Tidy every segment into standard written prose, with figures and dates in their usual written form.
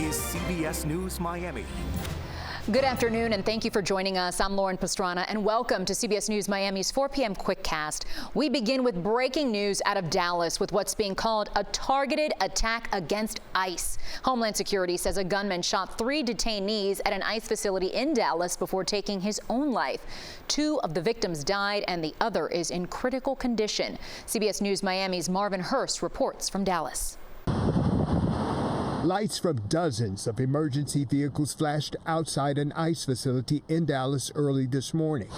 is CBS News Miami. Good afternoon, and thank you for joining us. I'm Lauren Pastrana, and welcome to CBS News Miami's 4 p.m. Quickcast. We begin with breaking news out of Dallas with what's being called a targeted attack against ICE. Homeland Security says a gunman shot 3 detainees at an ICE facility in Dallas before taking his own life. 2 of the victims died, and the other is in critical condition. CBS News Miami's Marvin Hurst reports from Dallas. Lights from dozens of emergency vehicles flashed outside an ICE facility in Dallas early this morning.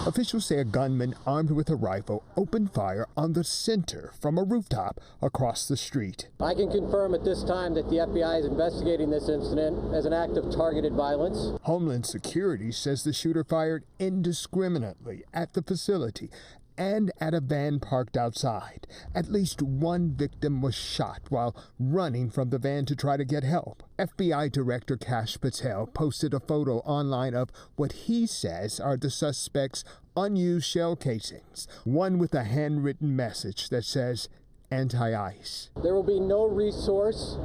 Officials say a gunman armed with a rifle opened fire on the center from a rooftop across the street. I can confirm at this time that the FBI is investigating this incident as an act of targeted violence. Homeland Security says the shooter fired indiscriminately at the facility and at a van parked outside. At least 1 victim was shot while running from the van to try to get help. FBI Director Kash Patel posted a photo online of what he says are the suspect's unused shell casings, one with a handwritten message that says, anti-ICE. There will be no resource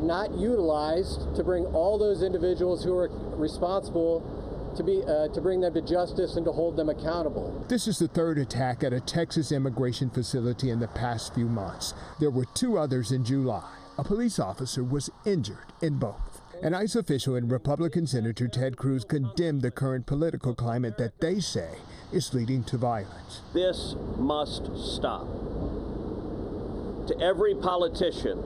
not utilized to bring all those individuals who are responsible to bring them to justice and to hold them accountable. This is the 3rd attack at a Texas immigration facility in the past few months. There were 2 others in July. A police officer was injured in both. An ICE official and Republican Senator Ted Cruz condemned the current political climate that they say is leading to violence. This must stop. To every politician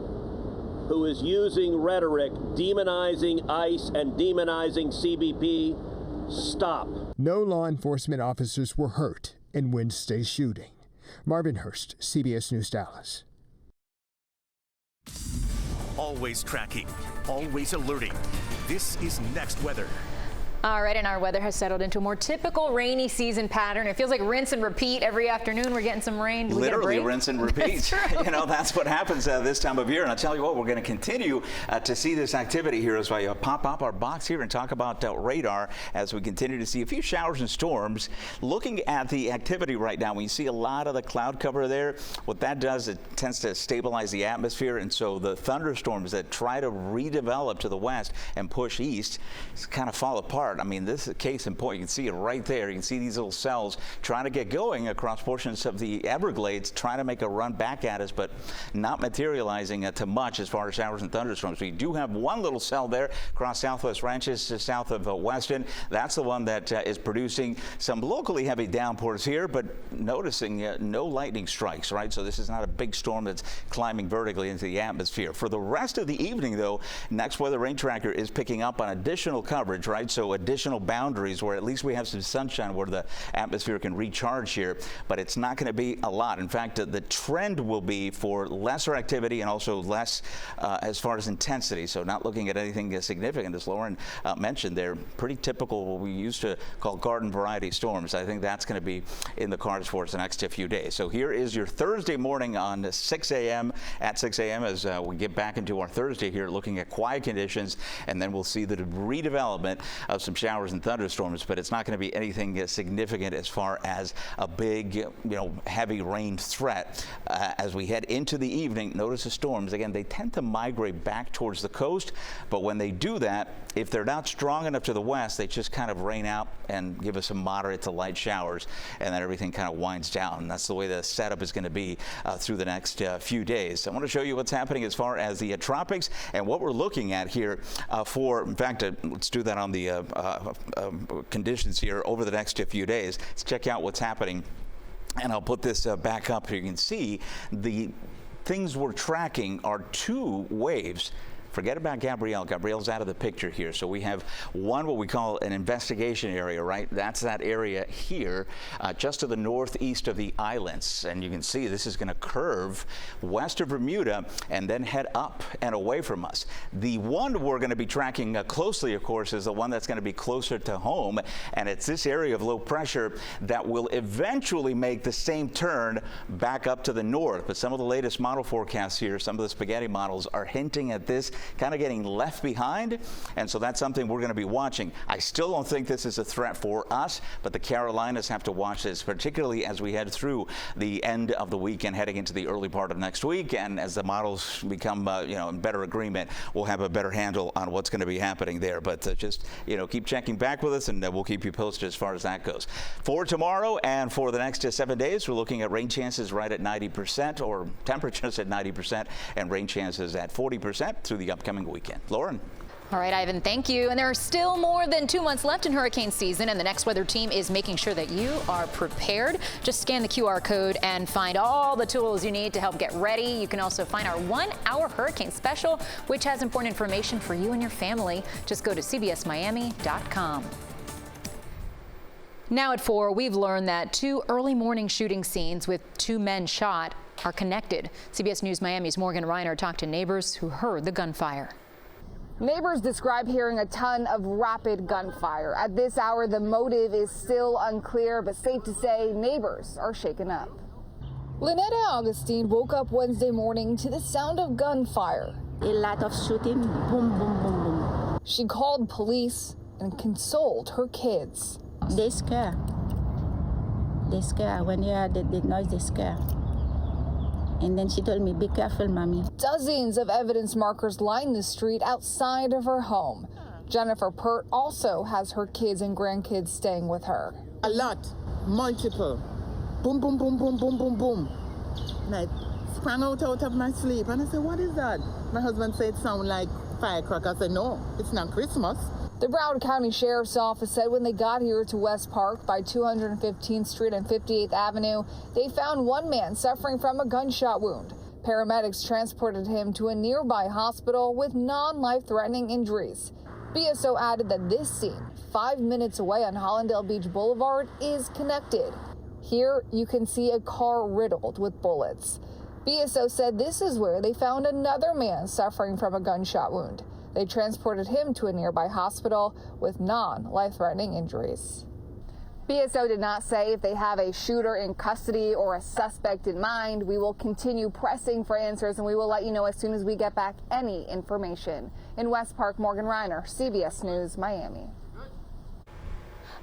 who is using rhetoric demonizing ICE and demonizing CBP, stop. No law enforcement officers were hurt in Wednesday's shooting. Marvin Hurst, CBS News Dallas. Always tracking, always alerting. This is Next Weather. All right, and our weather has settled into a more typical rainy season pattern. It feels like rinse and repeat every afternoon. We're getting some rain. Do we get a Literally break? rinse and repeat. That's true. You know, that's what happens this time of year. And I'll tell you what, we're going to continue to see this activity here as I pop up our box here and talk about radar as we continue to see a few showers and storms. Looking at the activity right now, we see a lot of the cloud cover there. What that does, it tends to stabilize the atmosphere. And so the thunderstorms that try to redevelop to the west and push east kind of fall apart. I mean, this is a case in point. You can see it right there. You can see these little cells trying to get going across portions of the Everglades, trying to make a run back at us, but not materializing to much as far as showers and thunderstorms. We do have one little cell there across Southwest Ranches to south of Weston. That's the one that is producing some locally heavy downpours here, but noticing no lightning strikes, right? So this is not a big storm that's climbing vertically into the atmosphere. For the rest of the evening, though, Next Weather Rain Tracker is picking up on additional coverage, right? So additional boundaries where at least we have some sunshine where the atmosphere can recharge here, but it's not going to be a lot. In fact, the trend will be for lesser activity and also less as far as intensity. So not looking at anything significant, as Lauren mentioned. They're pretty typical what we used to call garden variety storms. I think that's going to be in the cards for us the next few days. So here is your Thursday morning on 6 a.m. at 6 a.m. as we get back into our Thursday here, looking at quiet conditions, and then we'll see the redevelopment of some showers and thunderstorms, but it's not going to be anything significant as far as a big, heavy rain threat. As we head into the evening, notice the storms. Again, they tend to migrate back towards the coast, but when they do that, if they're not strong enough to the west, they just kind of rain out and give us some moderate to light showers, and then everything kind of winds down. And that's the way the setup is going to be through the next few days. I want to show you what's happening as far as the tropics and what we're looking at here in fact, let's do that on the conditions here over the next few days. Let's check out what's happening. And I'll put this back up here. You can see the things we're tracking are 2 waves. Forget about Gabrielle. Gabrielle's out of the picture here. So we have one, what we call an investigation area, right? That's that area here, just to the northeast of the islands. And you can see this is going to curve west of Bermuda and then head up and away from us. The one we're going to be tracking closely, of course, is the one that's going to be closer to home. And it's this area of low pressure that will eventually make the same turn back up to the north. But some of the latest model forecasts here, some of the spaghetti models are hinting at this kind of getting left behind. And so that's something we're going to be watching. I still don't think this is a threat for us, but the Carolinas have to watch this, particularly as we head through the end of the weekend, heading into the early part of next week. And as the models become, in better agreement, we'll have a better handle on what's going to be happening there. But just, keep checking back with us, and we'll keep you posted as far as that goes. For tomorrow and for the next 7 days, we're looking at rain chances right at 90%, or temperatures at 90%, and rain chances at 40% through the upcoming weekend. Lauren? All right, Ivan, thank you. And there are still more than 2 months left in hurricane season, and the Next Weather team is making sure that you are prepared. Just scan the QR code and find all the tools you need to help get ready. You can also find our 1-hour hurricane special, which has important information for you and your family. Just go to cbsmiami.com. Now at 4, we've learned that 2 early morning shooting scenes with 2 men shot are connected. CBS News Miami's Morgan Reiner talked to neighbors who heard the gunfire. Neighbors describe hearing a ton of rapid gunfire. At this hour, the motive is still unclear, but safe to say neighbors are shaken up. Lynetta Augustine woke up Wednesday morning to the sound of gunfire. A lot of shooting, boom, boom, boom, boom. She called police and consoled her kids. They scare. They scare. When you hear the noise, they scare. And then she told me, be careful, mommy. Dozens of evidence markers line the street outside of her home. Jennifer Pert also has her kids and grandkids staying with her. A lot, multiple. Boom, boom, boom, boom, boom, boom, boom. And I sprang out of my sleep and I said, what is that? My husband said it sounded like firecrackers. I said, no, it's not Christmas. The Broward County Sheriff's Office said when they got here to West Park by 215th Street and 58th Avenue, they found one man suffering from a gunshot wound. Paramedics transported him to a nearby hospital with non-life-threatening injuries. BSO added that this scene, 5 minutes away on Hollandale Beach Boulevard, is connected. Here, you can see a car riddled with bullets. BSO said this is where they found another man suffering from a gunshot wound. They transported him to a nearby hospital with non-life-threatening injuries. BSO did not say if they have a shooter in custody or a suspect in mind. We will continue pressing for answers, and we will let you know as soon as we get back any information. In West Park, Morgan Reiner, CBS News, Miami.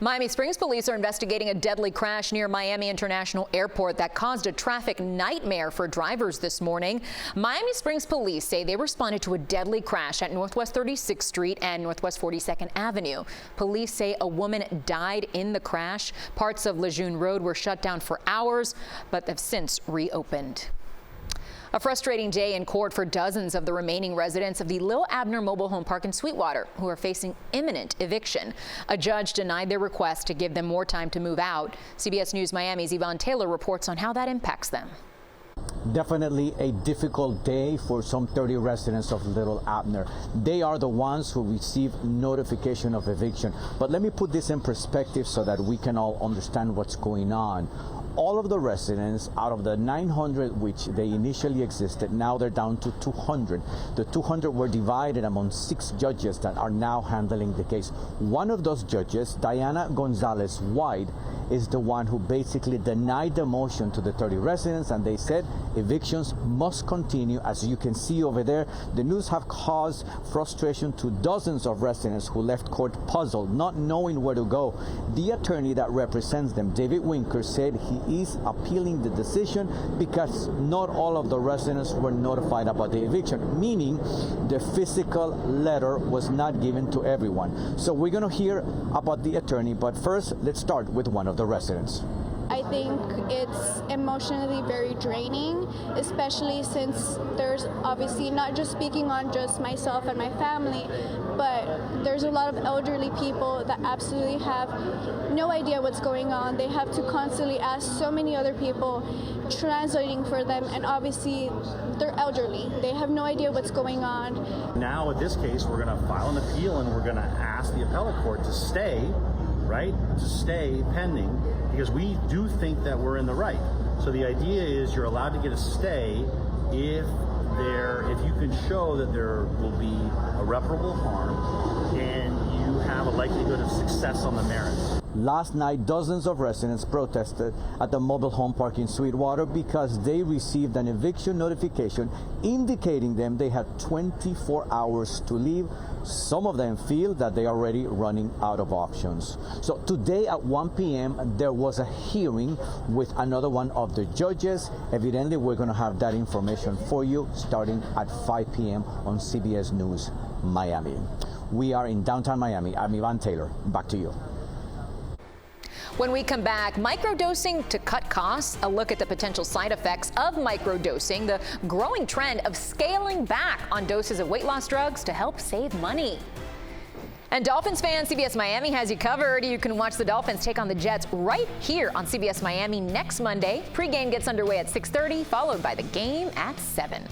Miami Springs police are investigating a deadly crash near Miami International Airport that caused a traffic nightmare for drivers this morning. Miami Springs police say they responded to a deadly crash at Northwest 36th Street and Northwest 42nd Avenue. Police say a woman died in the crash. Parts of Lejeune Road were shut down for hours, but have since reopened. A frustrating day in court for dozens of the remaining residents of the Little Abner mobile home park in Sweetwater who are facing imminent eviction. A judge denied their request to give them more time to move out. CBS News Miami's Yvonne Taylor reports on how that impacts them. Definitely a difficult day for some 30 residents of Little Abner. They are the ones who receive notification of eviction. But let me put this in perspective so that we can all understand what's going on. All of the residents, out of the 900 which they initially existed, now they're down to 200. The 200 were divided among 6 judges that are now handling the case. One of those judges, Diana Gonzalez White, is the one who basically denied the motion to the 30 residents, and they said evictions must continue. As you can see over there, the news have caused frustration to dozens of residents who left court puzzled, not knowing where to go. The attorney that represents them, David Winker, said he is appealing the decision because not all of the residents were notified about the eviction, meaning the physical letter was not given to everyone. So we're going to hear about the attorney, but first let's start with one of the residents. I think it's emotionally very draining, especially since there's obviously not just speaking on just myself and my family, but there's a lot of elderly people that absolutely have no idea what's going on. They have to constantly ask so many other people, translating for them, and obviously they're elderly. They have no idea what's going on. Now, in this case, we're going to file an appeal and we're going to ask the appellate court to stay, right? To stay pending, because we do think that we're in the right. So the idea is you're allowed to get a stay if you can show that there will be irreparable harm and you have a likelihood of success on the merits. Last night, dozens of residents protested at the mobile home park in Sweetwater because they received an eviction notification indicating them they had 24 hours to leave. Some of them feel that they are already running out of options. So today at 1 p.m. there was a hearing with another one of the judges. Evidently, we're going to have that information for you starting at 5 p.m. on CBS News Miami. We are in downtown Miami. I'm Ivan Taylor. Back to you. When we come back, microdosing to cut costs, a look at the potential side effects of microdosing, the growing trend of scaling back on doses of weight loss drugs to help save money. And Dolphins fans, CBS Miami has you covered. You can watch the Dolphins take on the Jets right here on CBS Miami next Monday. Pre-game gets underway at 6:30, followed by the game at 7.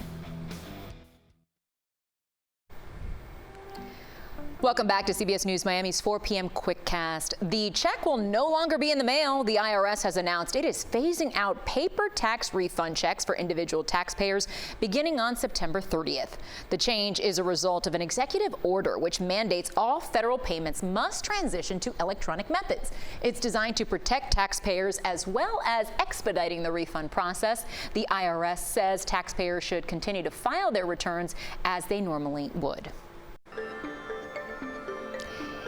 Welcome back to CBS News Miami's 4 p.m. Quickcast. The check will no longer be in the mail. The IRS has announced it is phasing out paper tax refund checks for individual taxpayers beginning on September 30th. The change is a result of an executive order which mandates all federal payments must transition to electronic methods. It's designed to protect taxpayers as well as expediting the refund process. The IRS says taxpayers should continue to file their returns as they normally would.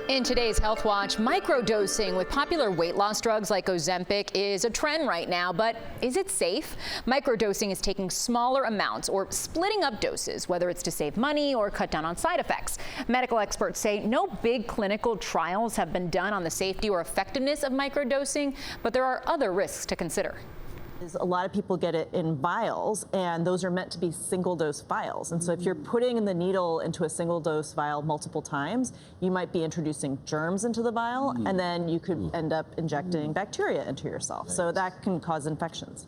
In today's Healthwatch, microdosing with popular weight loss drugs like Ozempic is a trend right now, but is it safe? Microdosing is taking smaller amounts or splitting up doses, whether it's to save money or cut down on side effects. Medical experts say no big clinical trials have been done on the safety or effectiveness of microdosing, but there are other risks to consider. A lot of people get it in vials, and those are meant to be single-dose vials. And so if you're putting the needle into a single-dose vial multiple times, you might be introducing germs into the vial, and then you could end up injecting bacteria into yourself. So that can cause infections.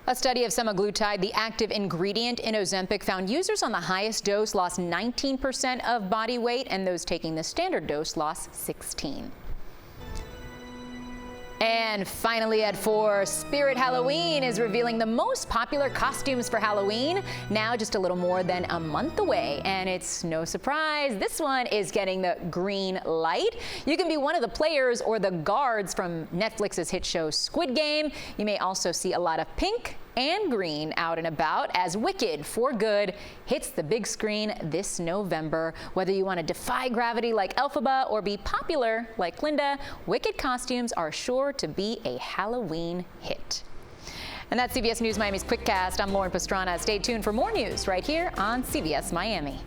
A study of semaglutide, the active ingredient in Ozempic, found users on the highest dose lost 19% of body weight, and those taking the standard dose lost 16%. And finally at 4, Spirit Halloween is revealing the most popular costumes for Halloween, now just a little more than a month away. And it's no surprise, this one is getting the green light. You can be one of the players or the guards from Netflix's hit show Squid Game. You may also see a lot of pink and green out and about as Wicked for Good hits the big screen this November. Whether you want to defy gravity like Elphaba or be popular like Linda, Wicked costumes are sure to be a Halloween hit. And that's CBS News Miami's Quickcast. I'm Lauren Pastrana. Stay tuned for more news right here on CBS Miami.